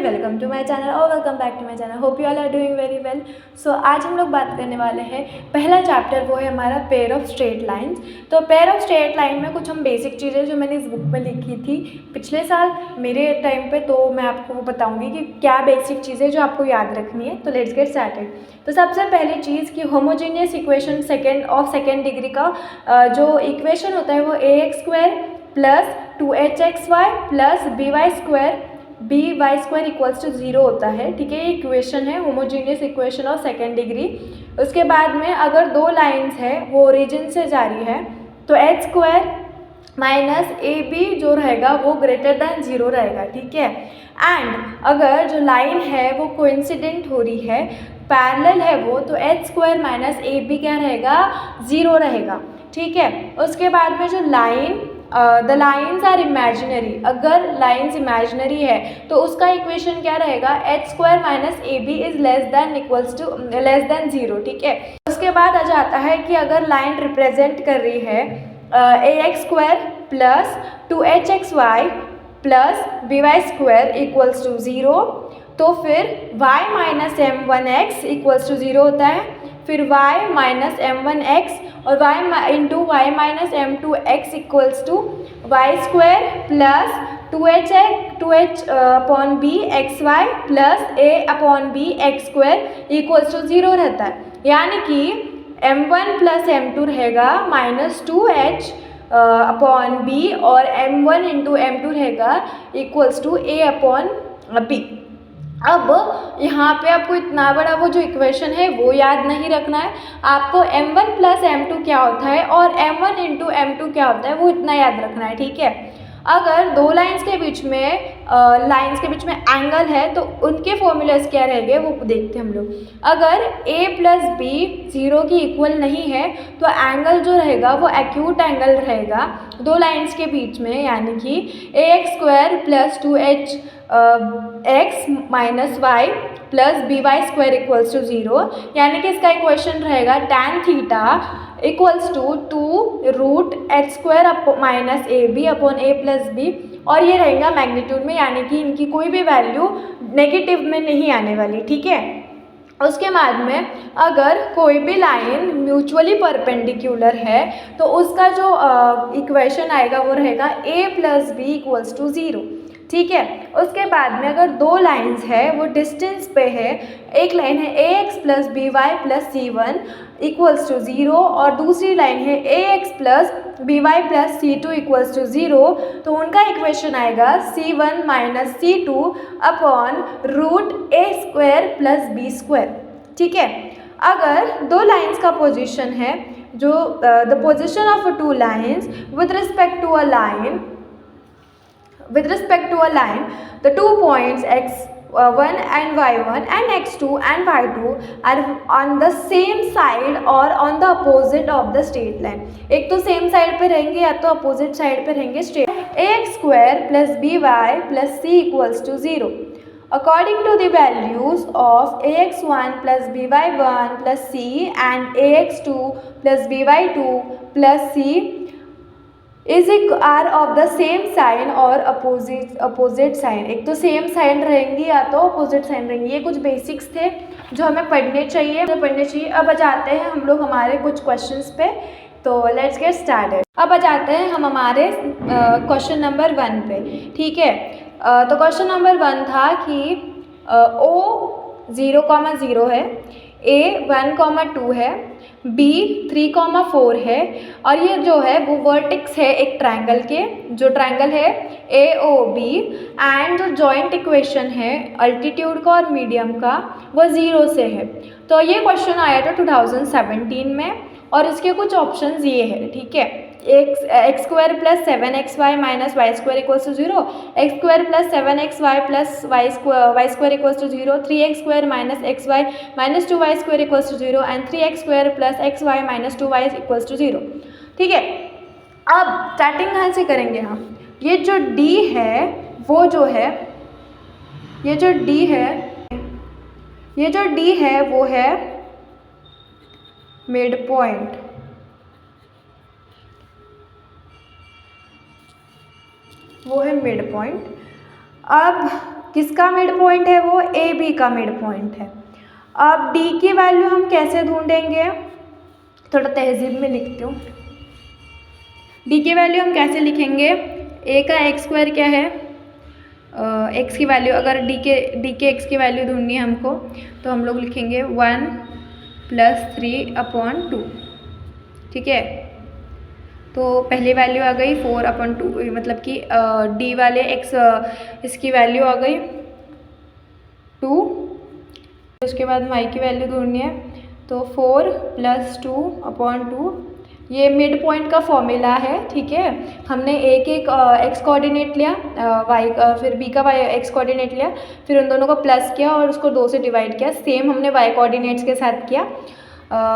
Welcome to my channel और welcome back to my channel. Hope you all are doing very well. So आज हम लोग बात करने वाले हैं पहला चैप्टर, वो है हमारा पेयर ऑफ स्ट्रेट लाइंस। तो पेयर ऑफ स्ट्रेट लाइन में कुछ हम बेसिक चीज़ें जो मैंने इस बुक में लिखी थी पिछले साल मेरे टाइम पे, तो मैं आपको वो बताऊँगी कि क्या बेसिक चीज़ें जो आपको याद रखनी है। तो लेट्स गेट स्टार्टेड। तो सबसे पहली चीज़ कि होमोजीनियस इक्वेशन सेकेंड डिग्री का जो इक्वेशन होता है वो ax² plus 2hxy plus by² equals to 0 होता है। ठीक है, ये इक्वेशन है homogeneous equation of second degree. उसके बाद में अगर दो लाइंस है वो ओरिजिन से जारी है तो h² माइनस AB जो रहेगा वो ग्रेटर दैन 0 रहेगा। ठीक है, एंड अगर जो लाइन है वो कोइंसिडेंट हो रही है, पैरेलल है वो, तो h² माइनस AB क्या रहेगा, 0 रहेगा। ठीक है, उसके बाद में जो द लाइन्स आर इमेजिनरी, अगर लाइन्स इमेजिनरी है तो उसका इक्वेशन क्या रहेगा, h² minus AB is less than 0। ठीक है, उसके बाद आ जाता है कि अगर लाइन रिप्रेजेंट कर रही है ax² plus 2hxy plus by² equals to 0, तो फिर y minus m1x equals to 0 होता है। फिर y माइनस m1x और y into y minus m2x equals to y² plus 2h upon b xy plus a upon b x² equals to 0 रहता है। यानी कि m1 प्लस m2 रहेगा minus 2h upon b और m1 इंटू m2 रहेगा equals to a upon b। अब यहाँ पे आपको इतना बड़ा वो जो इक्वेशन है वो याद नहीं रखना है, आपको m1 प्लस m2 क्या होता है और m1 इंटू m2 क्या होता है वो इतना याद रखना है। ठीक है, अगर दो लाइंस के बीच में एंगल है तो उनके फॉर्मूलाज क्या रहेंगे वो देखते हैं हम लोग। अगर a प्लस b 0 की इक्वल नहीं है तो एंगल जो रहेगा वो एक्यूट एंगल रहेगा दो लाइंस के बीच में, यानी कि ax² plus 2h x minus y plus by² equals to 0, यानी कि इसका इक्वेशन रहेगा tan theta equals to 2√h² minus AB upon a plus b, और ये रहेगा मैग्नीट्यूड में, यानी कि इनकी कोई भी वैल्यू नेगेटिव में नहीं आने वाली। ठीक है, उसके बाद में अगर कोई भी लाइन म्यूचुअली परपेंडिकुलर है तो उसका जो इक्वेशन आएगा वो रहेगा a plus b equals to 0। ठीक है, उसके बाद में अगर दो लाइंस है वो डिस्टेंस पे है, एक लाइन है ax plus by plus c1 equals to 0 और दूसरी लाइन है ax plus by plus c2 equals to 0, तो उनका इक्वेशन आएगा c1 minus c2 upon √a² plus b²। ठीक है, अगर दो लाइंस का पोजीशन है, जो the position of two lines with respect to a line, the 2 points x1 and y1 and x2 and y2 are on the same side or on the opposite of the straight line। एक तो same side पे रहेंगे या तो opposite side पे रहेंगे straight. ax² plus by plus c equals to 0। According to the values of ax1 plus by1 plus c and ax2 plus by2 plus c are of the same sign और opposite sign. एक तो same sign रहेंगी या तो opposite sign रहेंगी। ये कुछ basics थे जो हमें पढ़ने चाहिए। अब आ जाते हैं हम लोग हमारे कुछ क्वेश्चंस पे। तो लेट्स गेट स्टार्टेड। अब आ जाते हैं हम हमारे क्वेश्चन नंबर 1 पे। ठीक है, तो क्वेश्चन नंबर 1 था कि O 0,0 है, A 1,2 है, B 3,4 है, और ये जो है वो वर्टेक्स है एक ट्रायंगल के, जो ट्रायंगल है AOB, एंड जो जॉइंट इक्वेशन है अल्टीट्यूड का और मीडियम का वो 0 से है। तो ये क्वेश्चन आया था 2017 में और इसके कुछ ऑप्शंस ये है। ठीक है, x² plus 7xy minus y² equals to 0, x² plus 7xy plus y² equals to 0, 3x² minus xy minus 2y² equals to 0 and 3x² plus xy minus 2y equals to 0। ठीक है, अब स्टार्टिंग कहाँ से करेंगे हम। ये जो D है वो जो है, ये जो D है वो है मिड पॉइंट। वो है मिड पॉइंट। अब किसका मिड पॉइंट है वो, ए बी का मिड पॉइंट है। अब डी की वैल्यू हम कैसे ढूंढेंगे, थोड़ा तहजीब में लिखती हूँ। डी की वैल्यू हम कैसे लिखेंगे, ए का एक्स स्क्वायर क्या है, एक्स की वैल्यू, अगर डी के एक्स की वैल्यू ढूंढनी है हमको तो हम लोग लिखेंगे 1 + 3/2, ठीक है। तो पहली वैल्यू आ गई 4/2, मतलब कि डी वाले एक्स इसकी वैल्यू आ गई 2। उसके बाद वाई की वैल्यू ढूंढनी है तो 4 + 2/2, ये मिड पॉइंट का फॉर्मूला है, ठीक है। हमने एक एक्स कोऑर्डिनेट लिया, वाई फिर बी का वाई एक्स कोऑर्डिनेट लिया, फिर उन दोनों को प्लस किया और उसको 2 से डिवाइड किया। सेम हमने वाई कोऑर्डिनेट्स के साथ किया।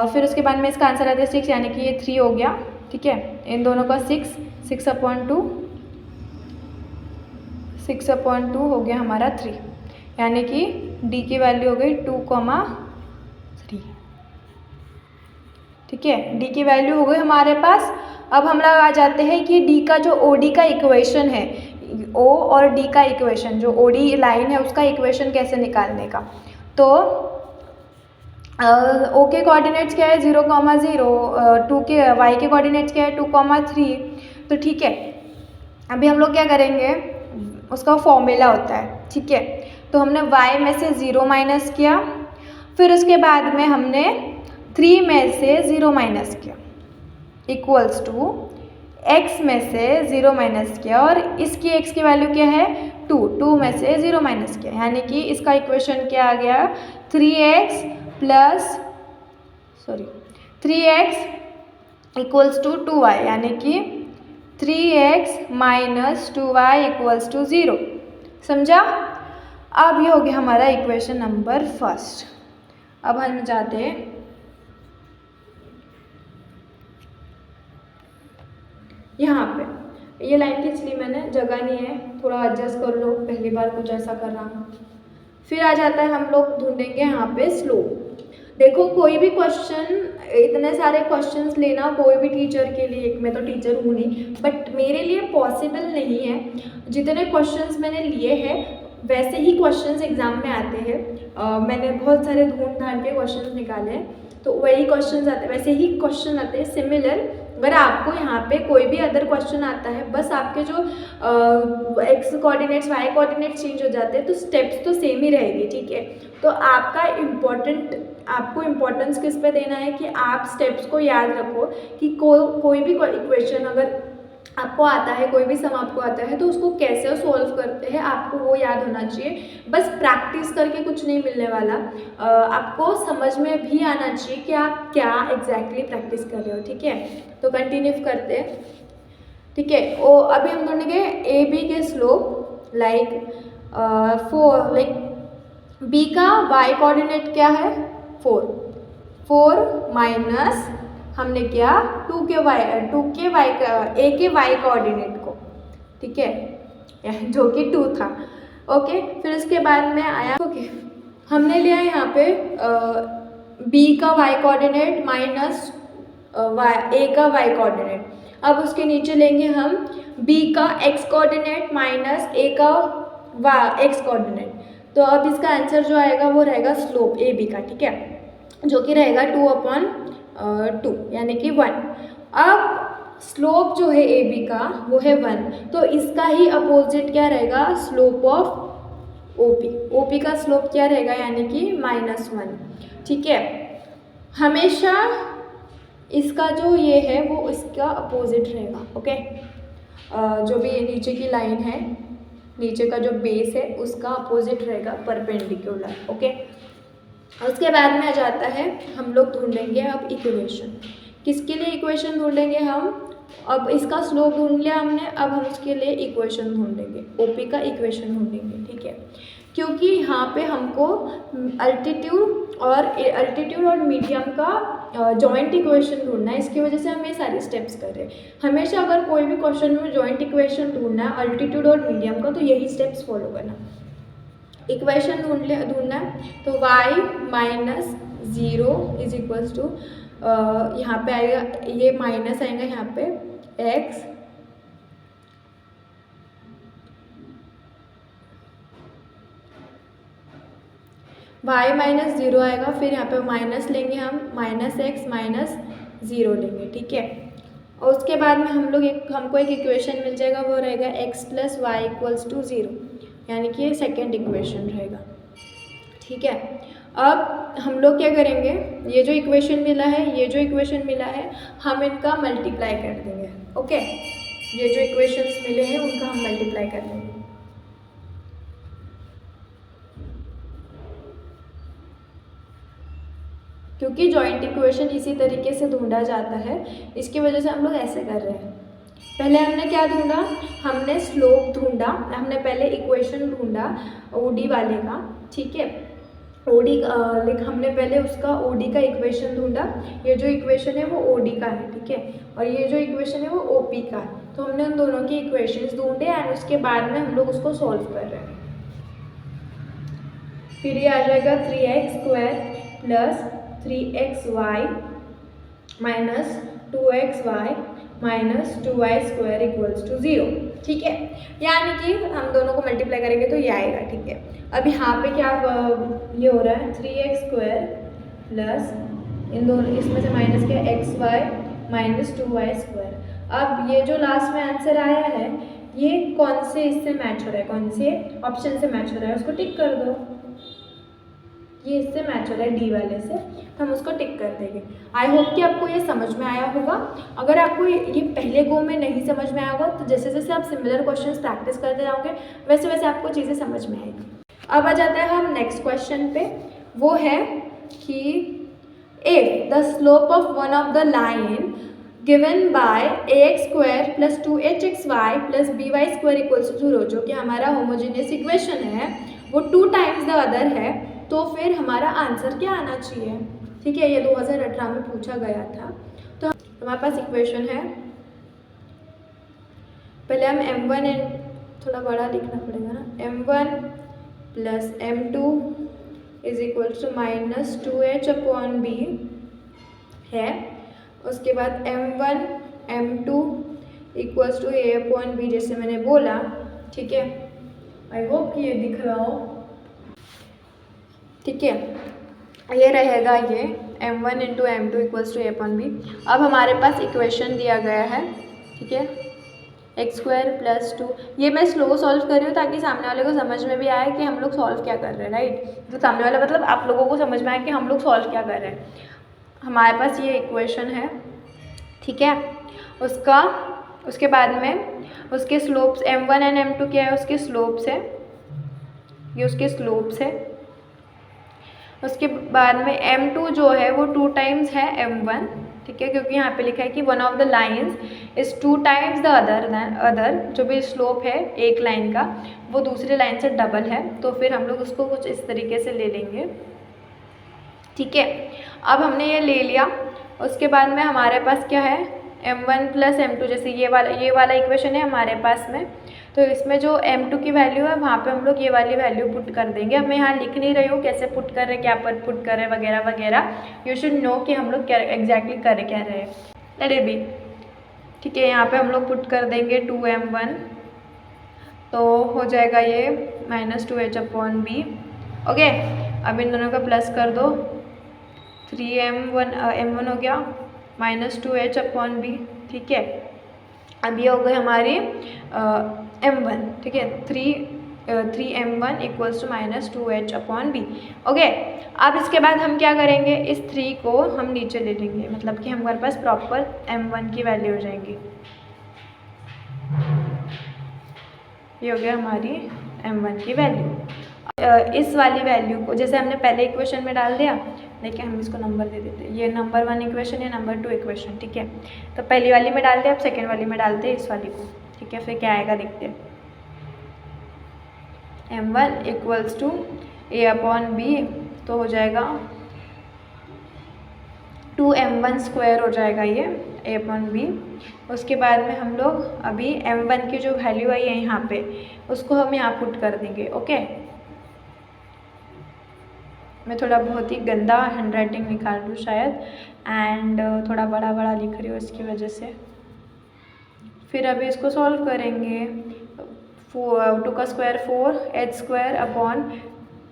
फिर उसके बाद में इसका आंसर आता है 6, यानी कि ये 3 हो गया, ठीक है। इन दोनों का 6/2 हो गया हमारा 3, यानी कि डी की वैल्यू हो गई 2,3, ठीक है। डी की वैल्यू हो गई हमारे पास। अब हम लोग आ जाते हैं कि डी का जो ओ डी का इक्वेशन है, ओ और डी का इक्वेशन, जो ओ डी लाइन है उसका इक्वेशन कैसे निकालने का। तो ओ के कोऑर्डिनेट्स क्या है 0,0, 2 के वाई के कोऑर्डिनेट्स क्या है 2,3, तो ठीक है। अभी हम लोग क्या करेंगे, उसका फॉर्मूला होता है, ठीक है। तो हमने y में से 0 माइनस किया, फिर उसके बाद में हमने 3 में से 0 माइनस किया, इक्वल्स टू x में से 0 माइनस किया, और इसकी x की वैल्यू क्या है 2 में से 0 माइनस किया, यानी कि इसका इक्वेशन क्या आ गया 3x इक्वल्स टू 2y, यानी कि 3x - 2y = 0। समझा। अब ये हो गया हमारा इक्वेशन नंबर फर्स्ट। अब हम जाते हैं यहाँ पे, ये लाइन खींच ली मैंने, जगह नहीं है, थोड़ा एडजस्ट कर लो, पहली बार कुछ ऐसा कर रहा हूँ। फिर आ जाता है हम लोग ढूंढेंगे यहाँ पे स्लोप। देखो कोई भी क्वेश्चन, इतने सारे क्वेश्चंस लेना कोई भी टीचर के लिए, मैं तो टीचर हूँ नहीं, बट मेरे लिए पॉसिबल नहीं है। जितने क्वेश्चंस मैंने लिए हैं वैसे ही क्वेश्चंस एग्जाम में आते हैं। मैंने बहुत सारे ढूंढ ढांढ के क्वेश्चंस निकाले हैं, तो वही क्वेश्चंस आते हैं, वैसे ही क्वेश्चन आते हैं सिमिलर। अगर आपको यहाँ पे कोई भी अदर क्वेश्चन आता है, बस आपके जो x coordinates y coordinates change हो जाते हैं, तो स्टेप्स तो सेम ही रहेगी, ठीक है। तो आपको इम्पोर्टेंस किस पे देना है कि आप स्टेप्स को याद रखो कि कोई भी इक्वेशन अगर आपको आता है, कोई भी सम आपको आता है, तो उसको कैसे सॉल्व करते हैं आपको वो याद होना चाहिए। बस प्रैक्टिस करके कुछ नहीं मिलने वाला, आपको समझ में भी आना चाहिए कि आप क्या एग्जैक्टली प्रैक्टिस कर रहे हो, ठीक है। तो कंटिन्यू करते हैं, ठीक है। अभी हम ढूंढेंगे ए बी के स्लोप, बी का वाई कोऑर्डिनेट क्या है 4 माइनस हमने किया 2 के ए के वाई कोऑर्डिनेट को, ठीक है, जो कि 2 था, ओके। फिर उसके बाद में आया, ओके, हमने लिया यहाँ पे बी का वाई कोऑर्डिनेट माइनस ए का वाई कोऑर्डिनेट। अब उसके नीचे लेंगे हम बी का एक्स कोऑर्डिनेट माइनस ए का एक्स कोऑर्डिनेट। तो अब इसका आंसर जो आएगा वो रहेगा स्लोप ए बी का, ठीक है, जो कि रहेगा 2/2, यानी कि 1। अब स्लोप जो है ए बी का वो है 1, तो इसका ही अपोजिट क्या रहेगा, स्लोप ऑफ ओ पी का स्लोप क्या रहेगा, यानी कि -1, ठीक है। हमेशा इसका जो ये है वो इसका अपोजिट रहेगा, ओके। जो भी नीचे की लाइन है, नीचे का जो बेस है उसका अपोजिट रहेगा परपेंडिकुलर, ओके। उसके बाद में आ जाता है हम लोग ढूंढेंगे अब इक्वेशन। किसके लिए इक्वेशन ढूंढेंगे हम, अब इसका स्लोप ढूंढ लिया हमने, अब हम उसके लिए इक्वेशन ढूंढेंगे, ओपी का इक्वेशन ढूंढेंगे, ठीक है। क्योंकि यहाँ पे हमको अल्टीट्यूड और मीडियम का जॉइंट इक्वेशन ढूंढना है, इसकी वजह से हम ये सारी स्टेप्स कर रहे हैं। हमेशा अगर कोई भी क्वेश्चन में जॉइंट इक्वेशन ढूंढना है अल्टीट्यूड और मीडियम का, तो यही स्टेप्स फॉलो करना। इक्वेशन ढूंढना है तो y - 0 = यहाँ पे आएगा, ये माइनस आएगा यहाँ पे x y माइनस 0 आएगा, फिर यहाँ पे माइनस लेंगे हम, माइनस एक्स माइनस 0 लेंगे, ठीक है। और उसके बाद में हमको एक इक्वेशन मिल जाएगा, वो रहेगा x plus y equals to 0, यानी कि ये सेकेंड इक्वेशन रहेगा, ठीक है। अब हम लोग क्या करेंगे, ये जो इक्वेशन मिला है, ये जो इक्वेशन मिला है, हम इनका मल्टीप्लाई कर देंगे, ओके। ये जो इक्वेशंस मिले हैं उनका हम मल्टीप्लाई कर देंगे। क्योंकि जॉइंट इक्वेशन इसी तरीके से ढूंढा जाता है, इसकी वजह से हम लोग ऐसे कर रहे हैं। पहले हमने क्या ढूंढा, हमने स्लोप ढूंढा, हमने पहले इक्वेशन ढूंढा ओडी वाले का, ठीक है। ओडी हमने पहले उसका ओडी का इक्वेशन ढूंढा, ये जो इक्वेशन है वो ओडी का है, ठीक है, और ये जो इक्वेशन है वो ओपी का है। तो हमने उन दोनों के इक्वेशंस ढूंढे एंड उसके बाद में हम लोग उसको सॉल्व कर रहे हैं। फिर ये आ जाएगा 3x² plus 3xy minus 2xy minus 2y² equals to 0, ठीक है। यानी कि हम दोनों को मल्टीप्लाई करेंगे तो ये आएगा, ठीक है। अब यहाँ पे क्या ये हो रहा है, 3x² प्लस इन दोनों, इसमें से माइनस क्या, xy माइनस 2y²। अब ये जो लास्ट में आंसर आया है, ये कौन से इससे मैच हो रहा है, कौन से ऑप्शन से मैच हो रहा है, उसको टिक कर दो। ये इससे मैच हो रहा है, डी वाले से, तो हम उसको टिक कर देंगे। आई होप कि आपको ये समझ में आया होगा। अगर आपको ये पहले गो में नहीं समझ में आया होगा तो जैसे जैसे आप सिमिलर क्वेश्चंस प्रैक्टिस करते जाओगे वैसे वैसे आपको चीज़ें समझ में आएगी। अब आ जाता है हम नेक्स्ट क्वेश्चन पे, वो है कि if the slope of one of the line given by ax² plus 2hxy plus by² equals to 0, जो कि हमारा होमोजेनियस इक्वेशन है, वो 2 टाइम्स द अदर है, तो फिर हमारा आंसर क्या आना चाहिए, ठीक है। ये 2018 में पूछा गया था। तो हमारे पास इक्वेशन है, पहले हम m1 एंड थोड़ा बड़ा लिखना पड़ेगा ना, m1 plus m2 is equal to minus 2h/b है। उसके बाद m1 m2 equals to a/b, जैसे मैंने बोला, ठीक है। आई होप कि ये दिख रहा हो, ठीक है। ये रहेगा ये m1 into m2 equals to a/b। अब हमारे पास इक्वेशन दिया गया है, ठीक है, x² प्लस 2। ये मैं स्लो सॉल्व कर रही हूँ ताकि सामने वाले को समझ में भी आए कि हम लोग सॉल्व क्या कर रहे हैं, राइट। तो सामने वाला मतलब आप लोगों को समझ में आए कि हम लोग सॉल्व क्या कर रहे हैं। हमारे पास ये इक्वेशन है, ठीक है। उसके बाद में उसके स्लोप्स m1 एंड m2 क्या है, उसके स्लोप्स है, ये उसके स्लोप्स है। उसके बाद में m2 जो है वो 2 टाइम्स है m1, ठीक है, क्योंकि यहाँ पे लिखा है कि one of the lines is 2 times the other, जो भी स्लोप है एक लाइन का वो दूसरे लाइन से डबल है, तो फिर हम लोग उसको कुछ इस तरीके से ले लेंगे, ठीक है। अब हमने ये ले लिया। उसके बाद में हमारे पास क्या है, m1 प्लस m2, जैसे ये वाला इक्वेशन है हमारे पास में, तो इसमें जो m2 की वैल्यू है वहाँ पे हम लोग ये वाली वैल्यू पुट कर देंगे। अब मैं यहाँ लिख नहीं रही हूँ कैसे पुट कर रहे, क्या पर पुट कर रहे वगैरह वगैरह, यू शुड नो कि हम लोग क्या एग्जैक्टली कर क्या रहे, लेट इट बी, ठीक है। यहाँ पे हम लोग पुट कर देंगे 2m1, तो हो जाएगा ये माइनस 2h/b, ओके। अब इन दोनों का प्लस कर दो, 3m1 हो गया माइनस 2h/b, ठीक है। अब ये हो गई हमारी m1, ठीक है, 3m1 equals to minus 2h/b, okay. अब इसके बाद हम क्या करेंगे, इस 3 को हम नीचे ले लेंगे, मतलब कि हमारे पास प्रॉपर m1 की वैल्यू हो जाएगी। ये हो गया हमारी m1 की वैल्यू। इस वाली वैल्यू को जैसे हमने पहले इक्वेशन में डाल दिया, देखिए हम इसको नंबर दे देते हैं, ये नंबर 1 इक्वेशन, ये नंबर 2 इक्वेशन, ठीक है। तो पहली वाली में डालते हैं, अब सेकेंड वाली में डालते हैं इस वाली को, ठीक है। फिर क्या आएगा देखते हैं, m1 इक्वल्स टू a/b, तो हो जाएगा 2m1² हो जाएगा ये a/b। उसके बाद में हम लोग अभी m1 की जो वैल्यू आई है यहाँ पे, उसको हम यहाँ पुट कर देंगे, ओके। मैं थोड़ा बहुत ही गंदा हैंडराइटिंग निकाल रही हूँ शायद, एंड थोड़ा बड़ा बड़ा लिख रही हूँ इसकी वजह से। फिर अभी इसको सॉल्व करेंगे, 2 का स्क्वायर 4, h² अपॉन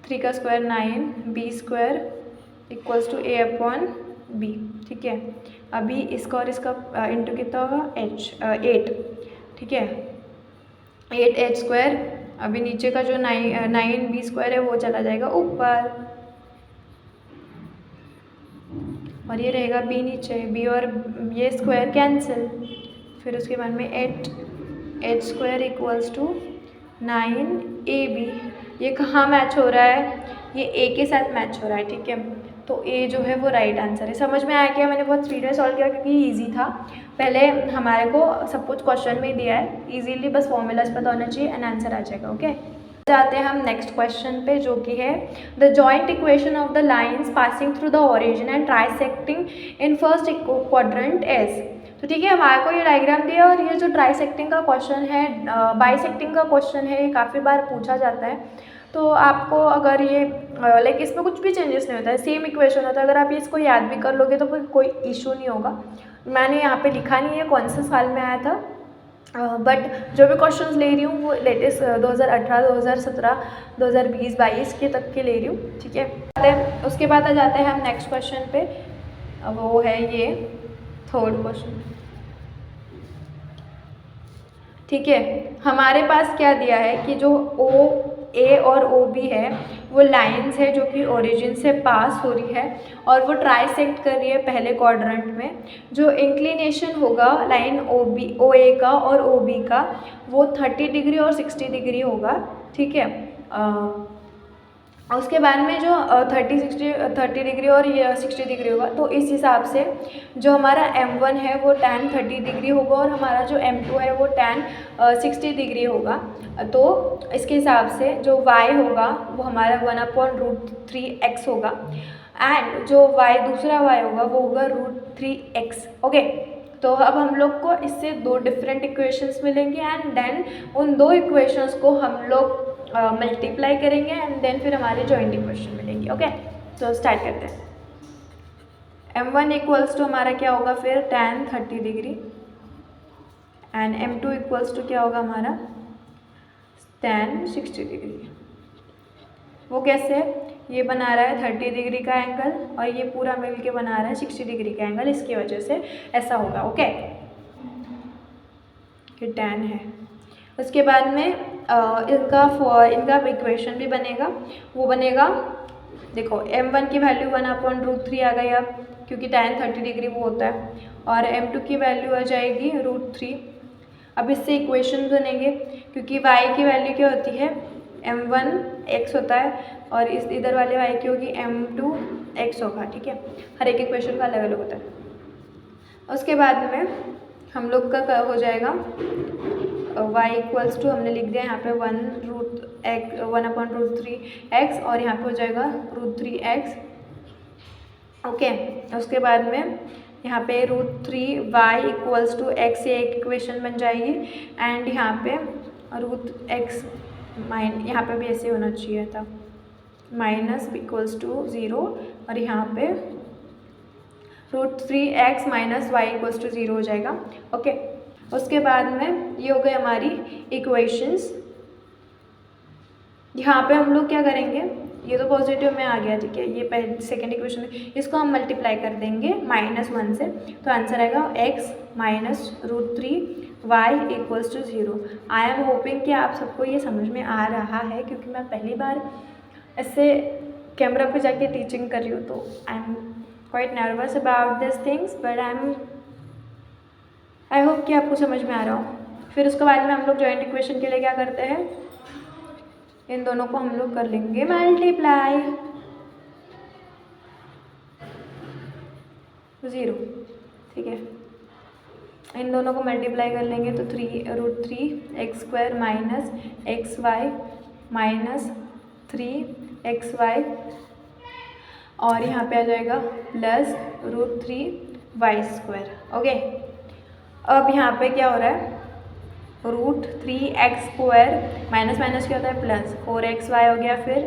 3 का square 9, b square equals to a upon b. ठीक है, अभी इसका और इसका इंटू कितना होगा, एच 8। ठीक है, 8h स्क्वायर। अभी नीचे का जो 9 बी स्क्वायर है वो चला जाएगा ऊपर, और ये रहेगा बी नीचे, बी और ये स्क्वायर कैंसिल। फिर उसके बाद में 8h square equals to 9ab। ये कहाँ मैच हो रहा है, ये ए के साथ मैच हो रहा है। ठीक है, तो ए जो है वो राइट आंसर है। समझ में आया क्या, मैंने बहुत स्पीड में सॉल्व किया क्योंकि ईजी था। पहले हमारे को सब कुछ क्वेश्चन में ही दिया है, इजीली बस फॉर्मूलाज पता होना चाहिए एंड आंसर आ जाएगा। ओके, जाते हैं हम नेक्स्ट क्वेश्चन पे, जो कि है the joint equation of the lines passing through the origin and trisecting in first quadrant as. तो ठीक है, हमारे को ये डायग्राम दिया, और ये जो ट्राइसेक्टिंग का क्वेश्चन है, बाइसेक्टिंग का क्वेश्चन है, ये काफ़ी बार पूछा जाता है। तो आपको अगर ये लाइक इसमें कुछ भी चेंजेस नहीं होता है, सेम इक्वेशन होता है। अगर आप इसको याद भी कर लोगे तो फिर कोई इशू नहीं होगा। मैंने यहाँ पे लिखा नहीं है कौन से साल में आया था, बट जो भी क्वेश्चंस ले रही हूँ वो लेटेस्ट 2018, 2017, 2020, 22 के तक के ले रही हूँ। ठीक है, उसके बाद आ जाते हैं हम नेक्स्ट क्वेश्चन पे, वो है ये थर्ड क्वेश्चन। ठीक है, हमारे पास क्या दिया है कि जो ए और ओ बी है वो लाइंस है जो कि ओरिजिन से पास हो रही है, और वो ट्राइसेक्ट कर रही है पहले क्वाड्रेंट में। जो इंक्लिनेशन होगा लाइन ओ ए का और ओ बी का, वो 30 डिग्री और 60 डिग्री होगा। ठीक है, उसके बाद में जो 30 डिग्री और ये 60 डिग्री होगा, तो इस हिसाब से जो हमारा M1 है वो tan 30 डिग्री होगा, और हमारा जो M2 है वो tan 60 डिग्री होगा। तो इसके हिसाब से जो y होगा वो हमारा 1/√3x होगा, एंड जो y दूसरा y होगा वो होगा √3x। ओके, तो अब हम लोग को इससे दो डिफरेंट इक्वेशंस मिलेंगे, एंड देन उन दो इक्वेशंस को हम लोग मल्टीप्लाई करेंगे, एंड देन फिर हमारे जॉइंट इक्वेशन मिलेंगे। ओके, तो स्टार्ट करते हैं। M1 इक्वल्स टू हमारा क्या होगा फिर tan 30 degree, and M2 equals to क्या होगा हमारा tan 60 डिग्री। वो कैसे है, ये बना रहा है 30 डिग्री का एंगल, और ये पूरा मिल के बना रहा है 60 डिग्री का एंगल, इसकी वजह से ऐसा होगा। ओके, ये tan है। उसके बाद में इनका इक्वेशन भी बनेगा, वो बनेगा, देखो M1 की वैल्यू 1/√3 आ गई अब, क्योंकि tan 30 डिग्री वो होता है, और M2 की वैल्यू आ जाएगी √3। अब इससे इक्वेशन बनेंगे, क्योंकि y की वैल्यू क्या होती है, M1 x होता है, और इस इधर वाले y की होगी M2 x होगा। ठीक है, हर एक इक्वेशन का अलग अलग होता है। उसके बाद में हम लोग का हो जाएगा y इक्वल्स टू, हमने लिख दिया यहाँ पे 1/√3x, और यहाँ पे हो जाएगा √3x। ओके, उसके बाद में यहाँ पे √3y इक्वल्स टू x, ये एक इक्वेशन बन जाएगी, एंड यहाँ पे √x यहाँ पे भी ऐसे होना चाहिए था, माइनस इक्वल्स टू 0, और यहाँ पे √3x minus y equals to 0 हो जाएगा। ओके, उसके बाद में ये हो गई हमारी इक्वेशंस। यहाँ पे हम लोग क्या करेंगे, ये तो पॉजिटिव में आ गया। ठीक है, ये पहले सेकेंड इक्वेशन है, इसको हम मल्टीप्लाई कर देंगे -1 से, तो आंसर आएगा x minus √3y equals to 0। I am hoping कि आप सबको ये समझ में आ रहा है, क्योंकि मैं पहली बार ऐसे कैमरा पे जाके टीचिंग कर रही हूँ, तो I am quite nervous about this things, but I hope कि आपको समझ में आ रहा हो। फिर उसके बाद में हम लोग जॉइंट इक्वेशन के लिए क्या करते हैं, इन दोनों को हम लोग कर लेंगे मल्टीप्लाई, 0। ठीक है, इन दोनों को मल्टीप्लाई कर लेंगे तो √3x² minus xy minus 3xy, और यहाँ पे आ जाएगा प्लस √3y²। ओके, अब यहाँ पे क्या हो रहा है, √3x² माइनस माइनस क्या होता है प्लस, 4xy हो गया, फिर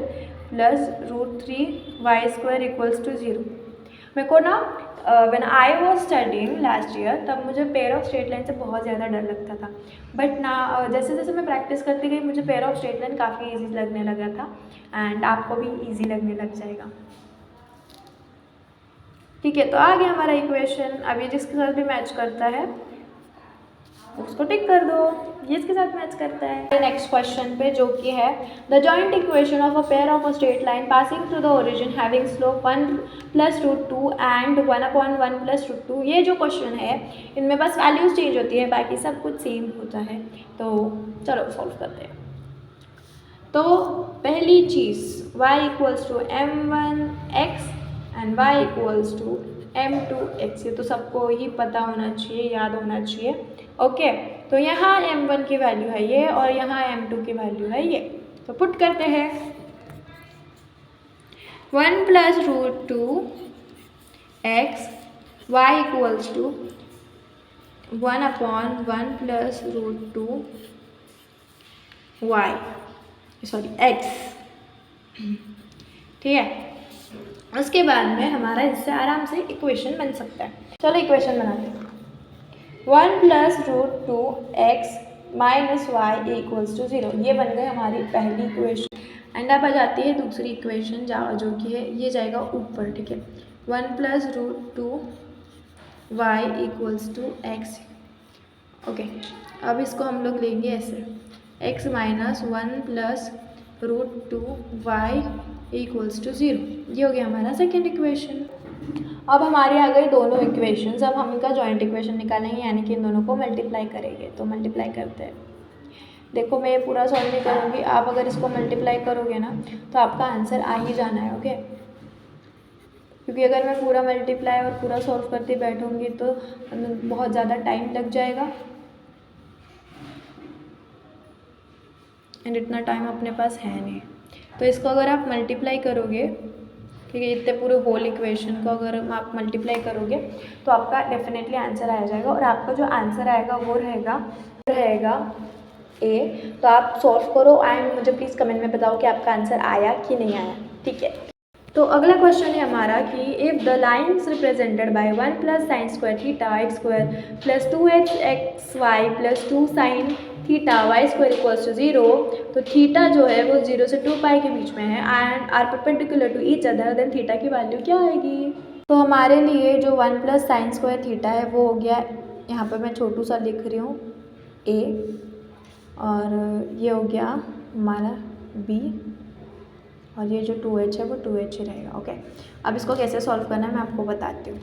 प्लस √3y² इक्वल्स टू 0। मेरे को ना when I was studying last year, तब मुझे पेयर ऑफ स्ट्रेट लाइन से बहुत ज़्यादा डर लगता था। बट ना जैसे जैसे मैं प्रैक्टिस करती गई, मुझे पेयर ऑफ स्ट्रेट लाइन काफ़ी ईजी लगने लगा था, एंड आपको भी ईजी लगने लग जाएगा। ठीक है, तो आ गया हमारा इक्वेशन। अब ये जिसके साथ भी मैच करता है उसको टिक कर दो, ये इसके साथ मैच करता है। नेक्स्ट क्वेश्चन पे जो कि है the joint equation of a pair of a straight line passing through the origin having slope 1 + √2 and 1/1 + √2। ये जो क्वेश्चन है इनमें बस वैल्यूज चेंज होती है, बाकी सब कुछ सेम होता है। तो चलो सॉल्व करते हैं। तो पहली चीज़ y = m1x and y = m2x, ये तो सबको ही पता होना चाहिए, याद होना चाहिए। ओके, तो यहाँ m1 की वैल्यू है ये और यहाँ m2 की वैल्यू है ये। तो पुट करते हैं 1 + √2 x, y = 1/1 + √2 y, sorry x। ठीक है, उसके बाद में हमारा इससे आराम से इक्वेशन बन सकता है। चलो इक्वेशन बनाते हैं। 1 + √2 x - y = 0, ये बन गई हमारी पहली इक्वेशन। एंड अब आ जाती है दूसरी इक्वेशन जो कि है ये जाएगा ऊपर। ठीक है, 1 + √2 y = x। ओके, अब इसको हम लोग लेंगे ऐसे, x - 1 + √2 y = 0। ये हो गया हमारा सेकेंड इक्वेशन। अब हमारे आ गए दोनों इक्वेशंस। अब हम इनका जॉइंट इक्वेशन निकालेंगे, यानी कि इन दोनों को मल्टीप्लाई करेंगे। तो मल्टीप्लाई करते हैं। देखो मैं ये पूरा सॉल्व नहीं करूँगी, आप अगर इसको मल्टीप्लाई करोगे ना तो आपका आंसर आ ही जाना है। ओके, क्योंकि अगर मैं पूरा मल्टीप्लाई और पूरा सॉल्व करते बैठूँगी तो बहुत ज़्यादा टाइम लग जाएगा, एंड इतना टाइम अपने पास है नहीं। तो इसको अगर आप मल्टीप्लाई करोगे, ठीक है, इतने पूरे होल इक्वेशन को अगर आप मल्टीप्लाई करोगे तो आपका डेफिनेटली आंसर आ जाएगा, और आपका जो आंसर आएगा वो रहेगा ए। तो आप सॉल्व करो एंड मुझे प्लीज़ कमेंट में बताओ कि आपका आंसर आया कि नहीं आया। ठीक है, तो अगला क्वेश्चन है हमारा कि if the lines represented by 1 + sin² θx² + 2xy + 2 sin θy² = 0, तो थीटा जो है वो 0 से 2π के बीच में है and are perpendicular to each other, then theta की वैल्यू क्या आएगी? तो हमारे लिए जो 1 + sin² θ है वो हो गया, यहाँ पर मैं छोटू सा लिख रही हूँ a, और ये हो गया हमारा b, और ये जो 2h है वो 2h ही रहेगा। ओके, अब इसको कैसे सॉल्व करना है मैं आपको बताती हूँ।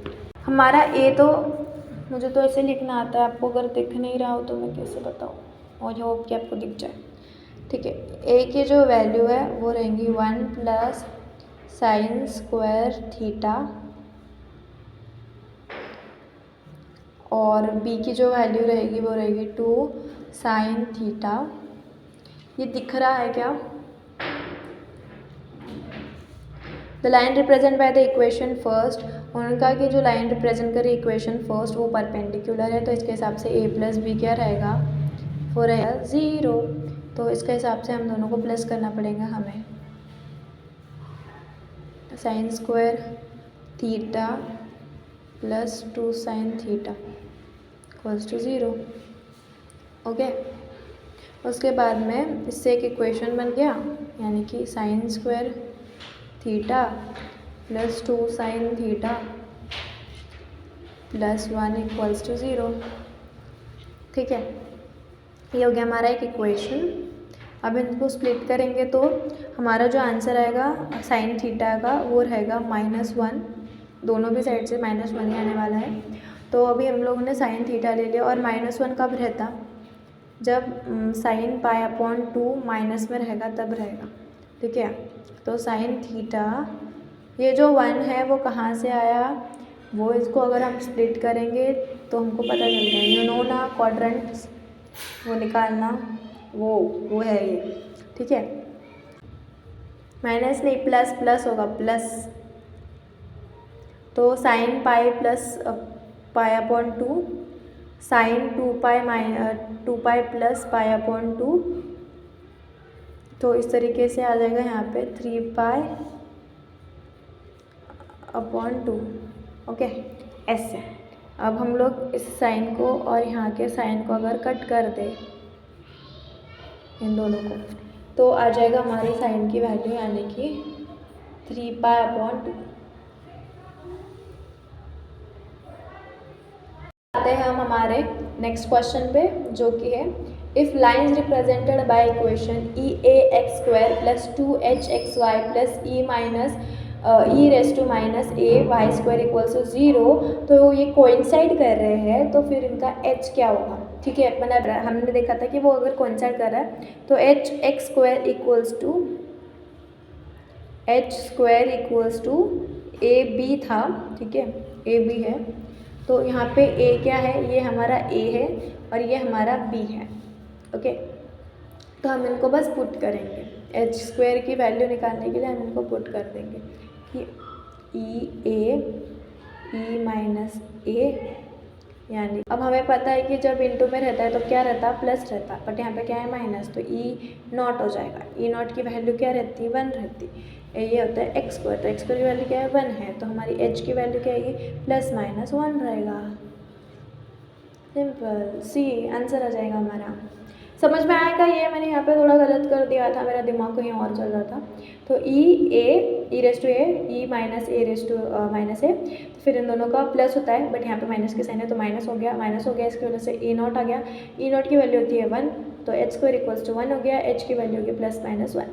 हमारा a तो मुझे तो ऐसे लिखना आता है, आपको अगर दिख नहीं रहा हो तो मैं कैसे बताऊँ, और होप कि आपको दिख जाए। ठीक है, a की जो वैल्यू है वो रहेंगी 1 + sin² θ, और b की जो वैल्यू रहेगी वो रहेगी 2 sin θ। ये दिख रहा है क्या? The line represent by the equation first, उनका कि जो लाइन रिप्रेजेंट करी इक्वेशन फर्स्ट वो परपेंडिकुलर है, तो इसके हिसाब से a + b क्या रहेगा, वो रहेगा 0। तो इसके हिसाब से हम दोनों को प्लस करना पड़ेगा हमें। sin² θ + 2 sin θ = 0। ओके, उसके बाद में इससे एक इक्वेशन बन गया, यानी कि sin² θ + 2 sin θ + 1 = 0। ठीक है, ये हो गया हमारा एक इक्वेशन। अब इनको स्प्लिट करेंगे तो हमारा जो आंसर आएगा sin θ का वो रहेगा -1, दोनों भी साइड से -1 ही आने वाला है। तो अभी हम लोगों ने sin θ ले लिया, और -1 कब रहता, जब sin π/2 माइनस में रहेगा तब रहेगा। ठीक है, तो sin θ, ये जो 1 है वो कहाँ से आया, वो इसको अगर हम स्प्लिट करेंगे तो हमको पता चल जाएगा। यू नो ना, क्वाड्रेंट्स वो निकालना, वो है ये। ठीक है, माइनस नहीं प्लस प्लस होगा, प्लस। तो sin π + π/2 sin 2π + π/2, तो इस तरीके से आ जाएगा यहाँ पे 3π/2। ओके, ऐसे। अब हम लोग इस साइन को और यहाँ के साइन को अगर कट कर दें इन दोनों को, तो आ जाएगा हमारी साइन की वैल्यू यानी कि 3π/2। आते हैं हम हमारे नेक्स्ट क्वेश्चन पे, जो कि है if lines represented by equation e(ax²) + 2hxy + e⁻e⁻ay² = 0, तो ये कोइंसाइड कर रहे हैं, तो फिर इनका h क्या होगा? ठीक है, मतलब हमने देखा था कि वो अगर कोइंसाइड कर रहा है तो h² = ab था। ठीक है, ab है, तो यहाँ पे a क्या है? ये हमारा a है और ये हमारा b है। ओके, तो हम इनको बस पुट करेंगे, h² की वैल्यू निकालने के लिए हम इनको पुट कर देंगे कि e⁻a यानी अब हमें पता है कि जब इंटू में रहता है तो क्या रहता है? प्लस रहता है, बट यहाँ पे क्या है? माइनस, तो e0 हो जाएगा। e0 की वैल्यू क्या रहती है? 1 रहती है। ये होता है x², तो x² की वैल्यू क्या है? 1 है, तो हमारी h की वैल्यू क्या आएगी? +-1 रहेगा। सिंपल, सी आंसर आ जाएगा हमारा। समझ में आएगा? ये मैंने यहाँ पे थोड़ा गलत कर दिया था, मेरा दिमाग कहीं और चल रहा था। तो e⁻a, तो फिर इन दोनों का प्लस होता है, बट यहाँ पे माइनस के साइन है तो माइनस हो गया, इसकी वजह से e0 आ गया। e0 की वैल्यू होती है 1, तो h² = 1 हो गया, h की वैल्यू होगी +-1।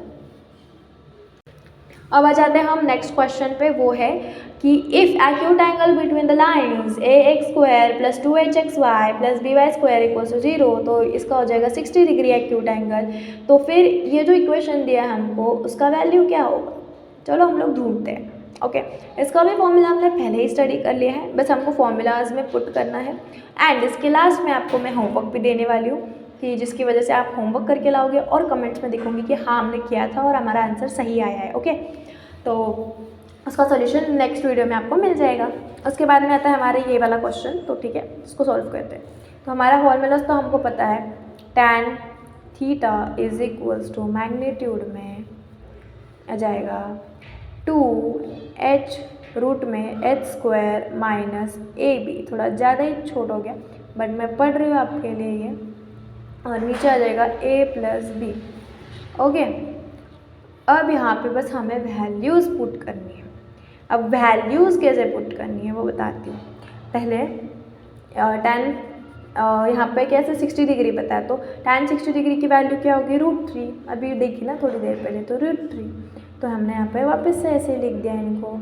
अब आ जाते हैं हम नेक्स्ट क्वेश्चन पे, वो है कि if acute angle between the lines ax² + 2hxy + by² = 0, तो इसका हो जाएगा 60 डिग्री एक्यूट एंगल। तो फिर ये जो इक्वेशन दिया है हमको, उसका वैल्यू क्या होगा? चलो हम लोग ढूंढते हैं। ओके, इसका भी फॉर्मूला हमने पहले ही स्टडी कर लिया है, बस हमको फॉर्मूलाज में पुट करना है। एंड इसके लास्ट में आपको मैं होमवर्क भी देने वाली हूँ, कि जिसकी वजह से आप होमवर्क करके लाओगे और कमेंट्स में दिखोगे कि हाँ हमने किया था और हमारा आंसर सही आया है। ओके, तो उसका सॉल्यूशन नेक्स्ट वीडियो में आपको मिल जाएगा। उसके बाद में आता है हमारे ये वाला क्वेश्चन, तो ठीक है, इसको सॉल्व करते हैं। तो हमारा फॉर्मूला तो हमको पता है, tan θ = मैग्नीट्यूड में आ जाएगा 2h रूट में h² - ab। थोड़ा ज़्यादा ही छोटा हो गया, बट मैं पढ़ रही हूँ आपके लिए ये, और नीचे आ जाएगा a + b। ओके, अब यहाँ पे बस हमें वैल्यूज़ पुट करनी है। अब वैल्यूज़ कैसे पुट करनी है वो बताती हूँ। पहले tan यहाँ पे कैसे 60 डिग्री पता है, तो tan 60 डिग्री की वैल्यू क्या होगी? √3। अभी देखी ना थोड़ी देर पहले, तो √3। तो हमने यहाँ पे वापस से ऐसे लिख दिया इनको।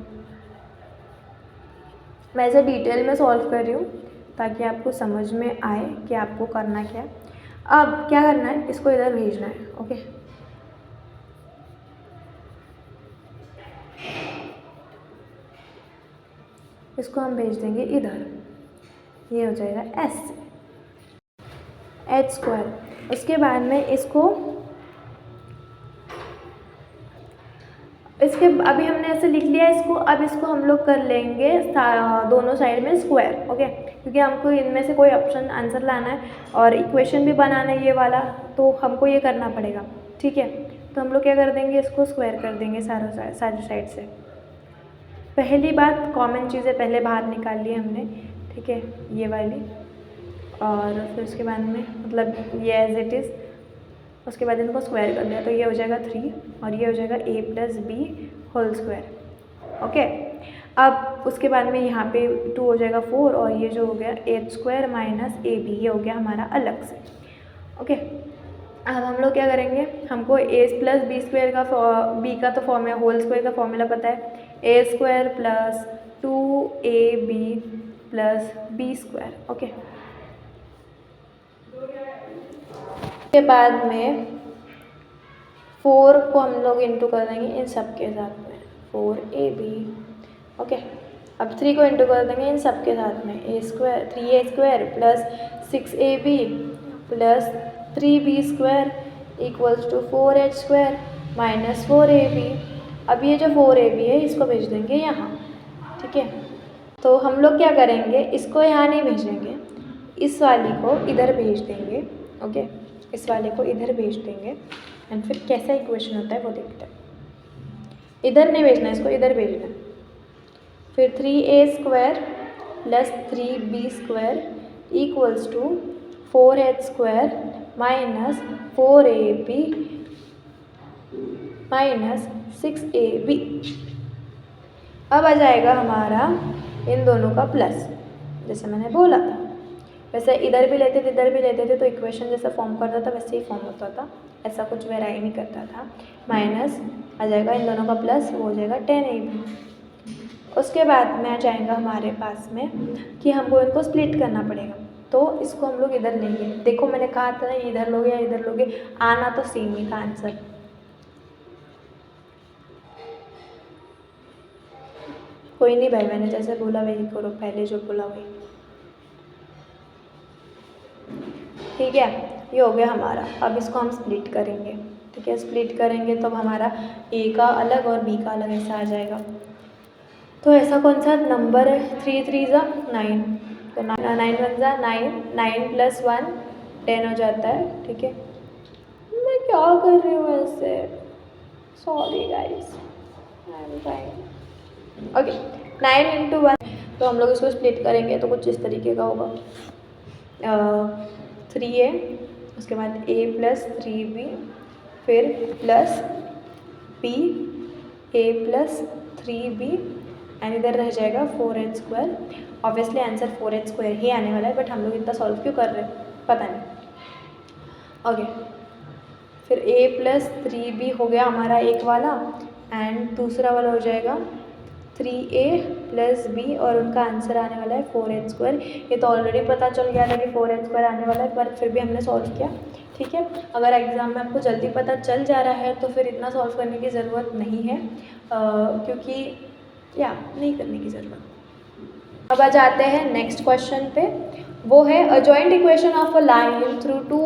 मैं ऐसे डिटेल में सॉल्व कर रही हूँ ताकि आपको समझ में आए कि आपको करना क्या है। अब क्या करना है? इसको इधर भेजना है। ओके, इसको हम भेज देंगे इधर, ये हो जाएगा h²। उसके बाद में इसको अभी हमने ऐसे लिख लिया इसको। अब इसको हम लोग कर लेंगे दोनों साइड में स्क्वायर। ओके, क्योंकि हमको इनमें से कोई ऑप्शन आंसर लाना है और इक्वेशन भी बनाना है ये वाला, तो हमको ये करना पड़ेगा। ठीक है, तो हम लोग क्या कर देंगे? इसको स्क्वायर कर देंगे सारी साइड से। पहली बात, कॉमन चीज़ें पहले बाहर निकाल ली हमने। ठीक है, ये वाली, और फिर उसके बाद में मतलब ये एज इट इज़, उसके बाद इनको स्क्वायर कर दिया, तो ये हो जाएगा 3 और ये हो जाएगा a + b²। ओके, अब उसके बाद में यहाँ पे 2 हो जाएगा 4, और ये जो हो गया h² - ab, ये हो गया हमारा अलग से। ओके, अब हम लोग क्या करेंगे? हमको a + b² का b का तो फॉर्मूला होल² का फॉर्मूला पता है, a² + 2ab + b²। ओके, के बाद में 4 को हम लोग इंटू कर देंगे इन सब के साथ में, 4ab। ओके, अब 3 को इंटू कर देंगे इन सब के साथ में, 3a² + 6ab + 3b² = 4h² - 4ab। अब ये जो 4ab है इसको भेज देंगे यहाँ। ठीक है, तो हम लोग क्या करेंगे? इसको यहाँ नहीं भेजेंगे, इस वाली को इधर भेज देंगे। ओके, इस वाले को इधर भेज देंगे, एंड फिर कैसा इक्वेशन होता है वो देखते हैं। इधर नहीं भेजना, इसको इधर भेजना है। फिर 3a² plus 3b² equals to 4h² minus 4ab minus 6ab। अब आ जाएगा हमारा इन दोनों का प्लस, जैसे मैंने बोला था। वैसे इधर भी लेते थे इधर भी लेते थे तो इक्वेशन जैसा फॉर्म करता था वैसे ही फॉर्म होता था, ऐसा कुछ वेराई नहीं करता था। माइनस आ जाएगा इन दोनों का प्लस, वो हो जाएगा 10ab। उसके बाद में आ जाएगा हमारे पास में कि हमको इनको स्प्लिट करना पड़ेगा, तो इसको हम लोग इधर लेंगे। देखो मैंने कहा था ना इधर लोगे या इधर लोगे, आना तो सेम ही था आंसर। कोई नहीं भाई, मैंने जैसे बोला वही करो, पहले जो बोला वही, ठीक है। ये हो गया हमारा। अब इसको हम स्प्लिट करेंगे, ठीक है। स्प्लिट करेंगे तो अब हमारा ए का अलग और बी का अलग ऐसा आ जाएगा। तो ऐसा कौन सा नंबर है? 3 3 ज़ा 9, तो 9 1 ज़ा 9, 9 प्लस 1 10 हो जाता है, ठीक है। मैं क्या कर रही हूँ ऐसे, sorry guys, I am trying. Okay, 9 into 1, तो हम लोग इसको स्प्लिट करेंगे तो कुछ इस तरीके का होगा। 3a, उसके बाद a प्लस 3b, फिर plus b, a plus 3b, and इधर रह जाएगा 4h²। ऑब्वियसली आंसर 4h² ही आने वाला है, बट हम लोग इतना सॉल्व क्यों कर रहे हैं पता नहीं। ओके, फिर a प्लस 3b हो गया हमारा एक वाला, एंड दूसरा वाला हो जाएगा 3a प्लस b, और उनका आंसर आने वाला है 4h²। ये तो ऑलरेडी पता चल गया था कि 4h² आने वाला है, पर फिर भी हमने सॉल्व किया, ठीक है। अगर एग्ज़ाम में आपको जल्दी पता चल जा रहा है तो फिर इतना सॉल्व करने की ज़रूरत नहीं है, क्योंकि नहीं करने की ज़रूरत। अब आ जाते हैं नेक्स्ट क्वेश्चन पे, वो है a joint equation of a line through 2,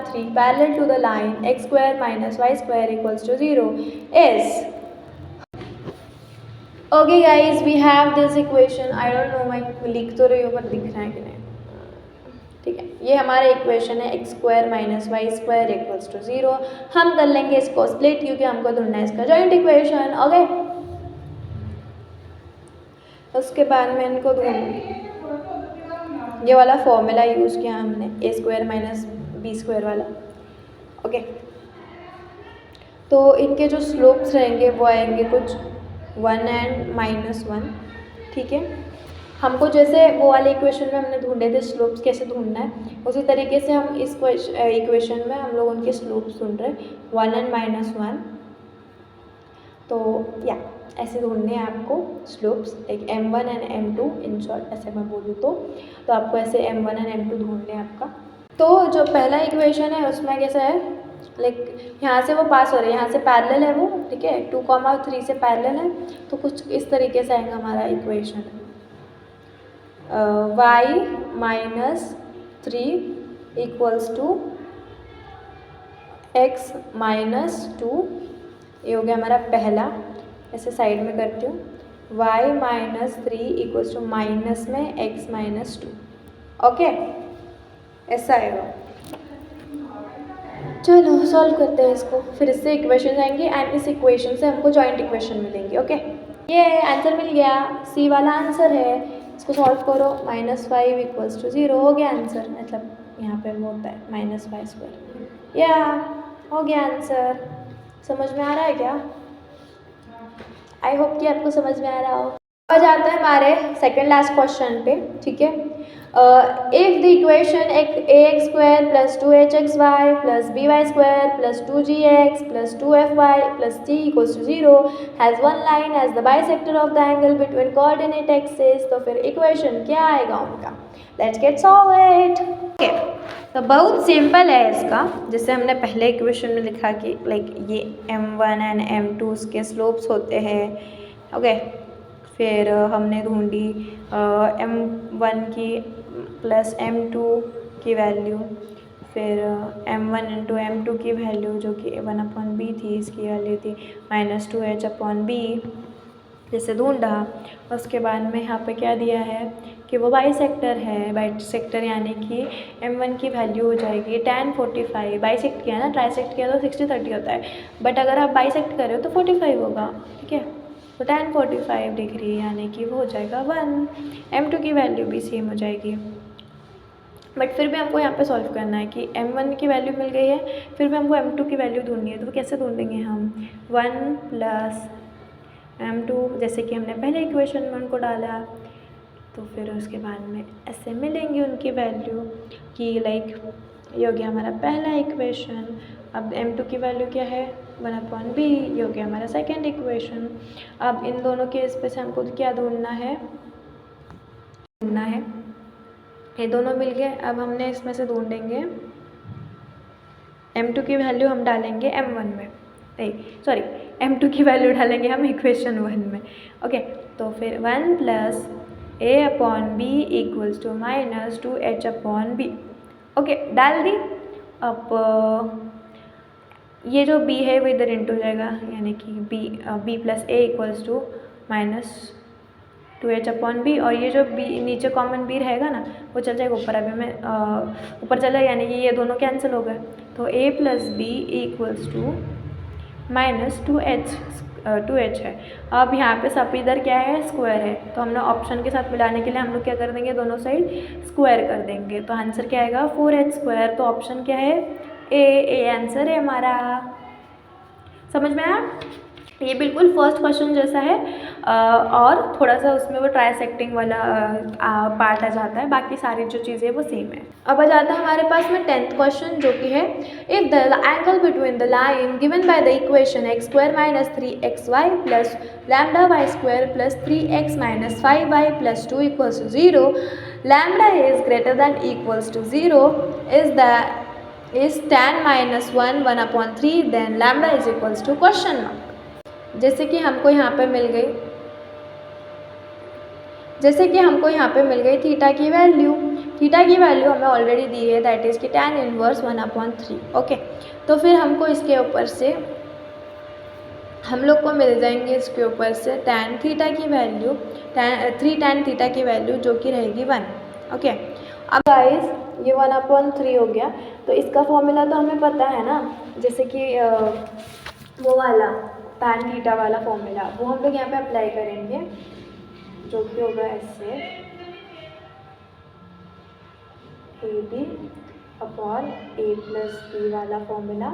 3 parallel to the line x² minus y² equals to 0 is. Okay guys, we have this equation. I don't know मैं लिख तो रही हूँ पर दिख रहा है कि नहीं, ठीक है। ये हमारा इक्वेशन है x² minus y² equals to 0। हम कर लेंगे इसको स्प्लिट, क्योंकि हमको ढूंढना है इसका जॉइंट इक्वेशन। ओके, उसके बाद में इनको ये वाला फॉर्मूला यूज़ किया हमने, a² माइनस b² वाला। ओके, तो इनके जो स्लोप्स रहेंगे वो आएंगे कुछ 1 एंड -1, ठीक है। हमको जैसे वो वाले इक्वेशन में हमने ढूंढे थे स्लोप्स कैसे ढूंढना है, उसी तरीके से हम इस इक्वेशन में हम लोग उनके स्लोप्स ढूंढ रहे हैं, 1 एंड -1। तो ऐसे ढूंढने हैं आपको slopes, like m1 and m2 in short, ऐसे मैं बोलूँ तो आपको ऐसे m1 एंड m2 ढूंढने हैं आपका। तो जो पहला इक्वेशन है उसमें कैसा है, लाइक यहाँ से वो पास हो रहे हैं, यहाँ से पैरेलल है वो, ठीक है, 2, 3 से पैरेलल है, तो कुछ इस तरीके से आएगा हमारा equation. y minus 3 equals to x minus 2, ये हो गया हमारा पहला। ऐसे साइड में करती हूँ, y minus 3 equals to minus में x माइनस 2। ओके, ऐसा आएगा। चलो सॉल्व करते हैं इसको, फिर इससे इक्वेशन आएंगे एंड इस इक्वेशन से हमको जॉइंट इक्वेशन मिलेंगे। ओके, ये आंसर मिल गया, सी वाला आंसर है। इसको सॉल्व करो, -5 इक्वल्स टू 0 हो गया आंसर, मतलब यहाँ पे वो होता है -y²। या हो गया आंसर। समझ में आ रहा है क्या? आई होप कि आपको समझ में आ रहा हो। आ जाता है हमारे सेकेंड लास्ट क्वेश्चन पे, ठीक है। If the equation ax² plus 2hxy plus by² plus 2gx plus 2fy plus t equals to 0 has one line as the bisector of the angle between coordinate axis, तो फिर equation क्या आएगा उनका? Let's get solve it. Okay, तो बहुत simple है इसका, जैसे हमने पहले इक्वेशन में लिखा कि लाइक ये m1 एंड m2 उसके स्लोप्स होते हैं। ओके, फिर हमने ढूंढी m1 की प्लस m2 की वैल्यू, फिर m1 इंटू m2 की वैल्यू जो कि 1/b थी, इसकी वैल्यू थी -2h/b, जैसे ढूंढा। उसके बाद में यहाँ पे क्या दिया है कि वो बाइसेक्टर है, बाइसेक्टर यानी कि m1 की वैल्यू हो जाएगी tan 45। बाइसेक्ट किया ना, ट्राइसेक्ट किया तो 60/30 होता है, बट अगर आप बाइसेक्ट कर रहे हो तो 45 होगा, ठीक है। तो tan 45 डिग्री यानी कि वो हो जाएगा 1। m2 की वैल्यू भी सेम हो जाएगी, बट फिर भी हमको यहाँ पे सॉल्व करना है कि m1 की वैल्यू मिल गई है, फिर भी हमको m2 की वैल्यू ढूंढनी है। तो कैसे ढूंढेंगे हम? 1 प्लस m2, जैसे कि हमने पहले इक्वेशन में उनको डाला, तो फिर उसके बाद में ऐसे मिलेंगी उनकी वैल्यू कि लाइक ये हो गया हमारा पहला इक्वेशन। अब m2 की वैल्यू क्या है? 1/b। ये हो गया हमारा सेकेंड इक्वेशन। अब इन दोनों केस पे से हमको क्या ढूंढना है? ये दोनों मिल गए। अब हमने इसमें से ढूंढेंगे m2 की वैल्यू हम डालेंगे m1 में, सॉरी m2 की वैल्यू डालेंगे हम इक्वेशन 1 में। ओके, तो फिर 1 plus a/b equals to minus 2h/b। Okay, डाल दी। अब ये जो b है वो इधर इंटू जाएगा, यानी कि b plus a equals to minus 2h/b, और ये जो b नीचे कॉमन b रहेगा ना वो चल जाएगा ऊपर। अभी मैं ऊपर चला, यानी कि ये दोनों कैंसिल हो गए, तो a plus b equals to minus 2h है। अब यहाँ पे सब इधर क्या है? स्क्वायर है, तो हमने ऑप्शन के साथ मिलाने के लिए हम लोग क्या कर देंगे? दोनों साइड स्क्वायर कर देंगे, तो आंसर क्या आएगा? 4h²। तो ऑप्शन क्या है? ए आंसर है हमारा। समझ में आया? ये बिल्कुल फर्स्ट क्वेश्चन जैसा है, और थोड़ा सा उसमें वो ट्राइसेक्टिंग वाला पार्ट आ जाता है, बाकी सारी जो चीज़ें वो सेम है। अब आ जाता है हमारे पास में 10th क्वेश्चन, जो कि है if the angle between the line given by the equation x² minus 3xy plus λy² plus 3x minus 5y plus 2 equals to 0, lambda is greater than equals to 0 is tan minus 1/3, then lambda is equals to question mark. जैसे कि हमको यहाँ पे मिल गई theta की value. Theta की value हमें ऑलरेडी दी है, दैट इज़ कि tan इनवर्स 1/3। ओके, तो फिर हमको इसके ऊपर से हम लोग को मिल जाएंगे इसके ऊपर से tan थीटा की वैल्यू, 3 tan थीटा की वैल्यू जो कि रहेगी 1। ओके, अब गाइस ये 1/3 हो गया, तो इसका फॉर्मूला तो हमें पता है ना, जैसे कि वो वाला tan थीटा वाला फॉर्मूला, वो हम लोग यहाँ पे अप्लाई करेंगे, जो कि होगा ऐसे ab/a प्लस b वाला फॉर्मूला।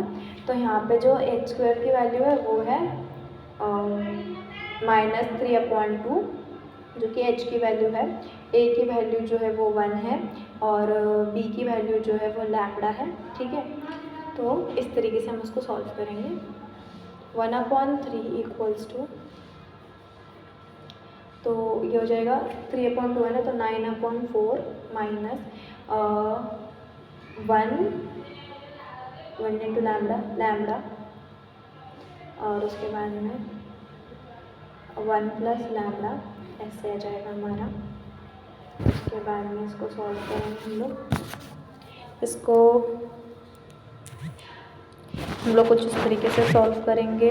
तो यहाँ पे जो h² की वैल्यू है वो है -3/2, जो कि h की वैल्यू है। a की वैल्यू जो है वो 1 है, और b की वैल्यू जो है वो लैम्डा है। ठीक है, तो इस तरीके से हम उसको सॉल्व करेंगे। 1/3 इक्वल्स टू, तो ये हो जाएगा 3/2 है ना, तो 9/4 माइनस 1 इंटू लैम्डा, और उसके बाद में 1 प्लस लैम्डा, ऐसे आ जाएगा हमारा। उसके बाद में इसको सॉल्व करेंगे हम लोग कुछ इस तरीके से सॉल्व करेंगे।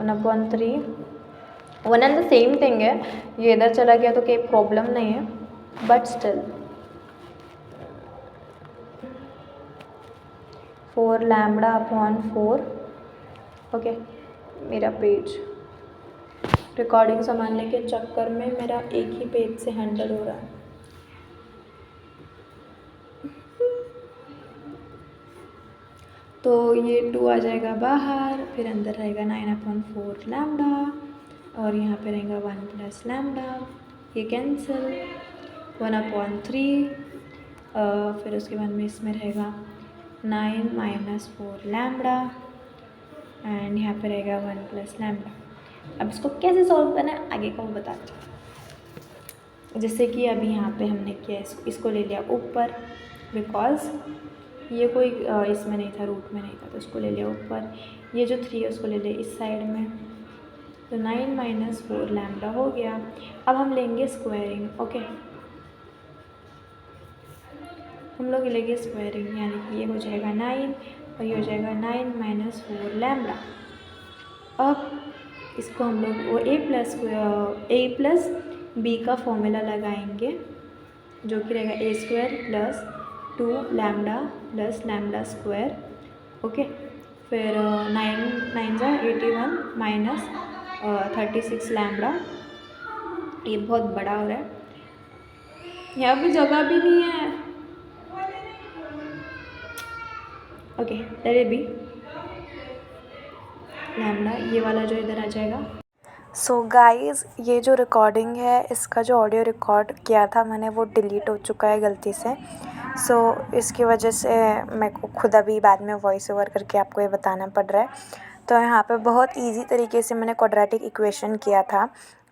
1/3 one and the same thing है, ये इधर चला गया तो कोई प्रॉब्लम नहीं है, बट स्टिल 4 λ/4। ओके, मेरा पेज रिकॉर्डिंग संभालने के चक्कर में मेरा एक ही पेज से हैंडल हो रहा है। तो ये 2 आ जाएगा बाहर, फिर अंदर रहेगा 9/4 लैम्डा, और यहाँ पे रहेगा 1 प्लस लैम्डा, ये कैंसिल 1/3, फिर उसके बाद में इसमें रहेगा 9 माइनस 4 लैम्डा, एंड यहाँ पे रहेगा 1 प्लस लैम्डा। अब इसको कैसे सॉल्व करना है आगे का वो बताते हैं। जैसे कि अभी यहाँ पे हमने किया, इसको ले लिया ऊपर, बिकॉज ये कोई इसमें नहीं था, रूट में नहीं था, तो इसको ले लिया ऊपर। ये जो 3 है उसको ले लिया इस साइड में, तो 9 माइनस 4 लैम्डा हो गया। अब हम लेंगे स्क्वायरिंग। ओके, हम लोग लेंगे स्क्वायरिंग, यानी कि ये हो जाएगा 9 और ये हो जाएगा 9 माइनस 4 लैम्डा। अब इसको हम लोग वो a प्लस b का फॉर्मूला लगाएंगे, जो कि रहेगा a² plus 2 lambda plus lambda square. Okay, फिर 9 9 × 81 माइनस 36 लैम्बडा। ये बहुत बड़ा हो रहा है, यहाँ पे जगह भी नहीं है। Okay let it be lambda, ये वाला जो इधर आ जाएगा। सो गाइज़, ये जो रिकॉर्डिंग है, इसका जो ऑडियो रिकॉर्ड किया था मैंने, वो डिलीट हो चुका है गलती से। सो इसकी वजह से मेरे को खुद अभी बाद में वॉइस ओवर करके आपको ये बताना पड़ रहा है। तो यहाँ पे बहुत इजी तरीके से मैंने क्वाड्रेटिक इक्वेशन किया था,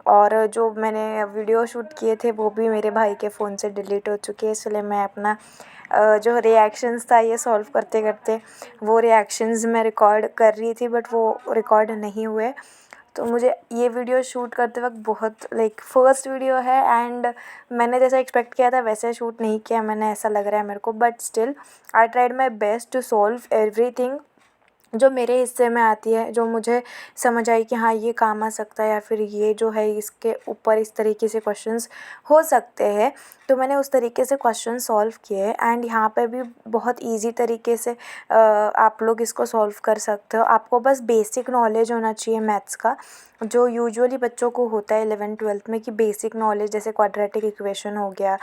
और जो मैंने वीडियो शूट किए थे वो भी मेरे भाई के फ़ोन से डिलीट हो चुके हैं, इसलिए मैं अपना जो रिएक्शंस था ये सॉल्व करते करते वो रिएक्शंस मैं रिकॉर्ड कर रही थी, बट वो रिकॉर्ड नहीं हुए। तो मुझे ये वीडियो शूट करते वक्त बहुत फर्स्ट वीडियो है, एंड मैंने जैसा एक्सपेक्ट किया था वैसे शूट नहीं किया मैंने, ऐसा लग रहा है मेरे को। But still I tried my best to solve everything जो मेरे हिस्से में आती है, जो मुझे समझ आई कि हाँ ये काम आ सकता है, या फिर ये जो है इसके ऊपर इस तरीके से क्वेश्चंस हो सकते हैं। तो मैंने उस तरीके से क्वेश्चन सॉल्व किए, एंड यहाँ पे भी बहुत इजी तरीके से आप लोग इसको सॉल्व कर सकते हो। आपको बस बेसिक नॉलेज होना चाहिए मैथ्स का, जो यूजुअली बच्चों को होता है 11th-12th में, कि बेसिक नॉलेज जैसे क्वाड्रेटिक इक्वेशन हो गया,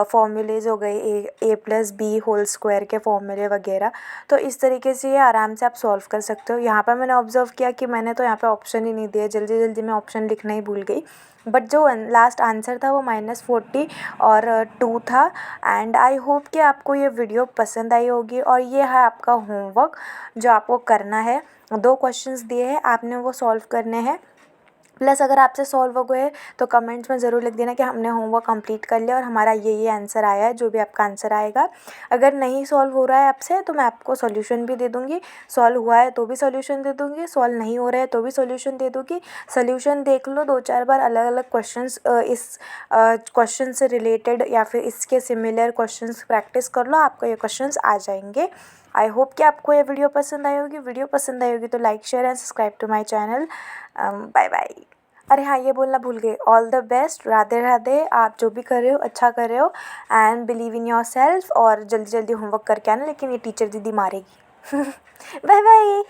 फॉर्मूलेज हो गए, a+b² के फॉर्मूले वगैरह। तो इस तरीके से ये आराम से आप सॉल्व कर सकते हो। यहाँ पर मैंने ऑब्ज़र्व किया कि मैंने तो यहाँ पे ऑप्शन ही नहीं दिए, जल्दी जल्दी मैं ऑप्शन लिखना ही भूल गई, बट जो लास्ट आंसर था वो -40 और 2 था। एंड आई होप कि आपको ये वीडियो पसंद आई होगी, और ये है आपका होमवर्क जो आपको करना है। 2 क्वेश्चंस दिए हैं, आपने वो सॉल्व करने हैं। प्लस अगर आपसे सॉल्व हो गए तो कमेंट्स में ज़रूर लिख देना कि हमने होमवर्क कंप्लीट कर लिया और हमारा ये आंसर आया है, जो भी आपका आंसर आएगा। अगर नहीं सॉल्व हो रहा है आपसे तो मैं आपको सॉल्यूशन भी दे दूँगी, सॉल्व हुआ है तो भी सॉल्यूशन दे दूँगी, सॉल्व नहीं हो रहा है तो भी सॉल्यूशन दे दूँगी। सॉल्यूशन देख लो 2-4 बार, अलग अलग क्वेश्चंस इस क्वेश्चन से रिलेटेड या फिर इसके सिमिलर क्वेश्चंस प्रैक्टिस कर लो, आपको ये क्वेश्चंस आ जाएंगे। आई होप कि आपको ये वीडियो पसंद आई होगी। वीडियो पसंद आई होगी तो like, share and subscribe to my channel. Bye bye. अरे हाँ, ये बोलना भूल गई, all the best, Radhe Radhe. आप जो भी कर रहे हो अच्छा कर रहे हो, and believe in your self, और जल्दी जल्दी होमवर्क करके आना, लेकिन ये टीचर दीदी मारेगी। Bye bye.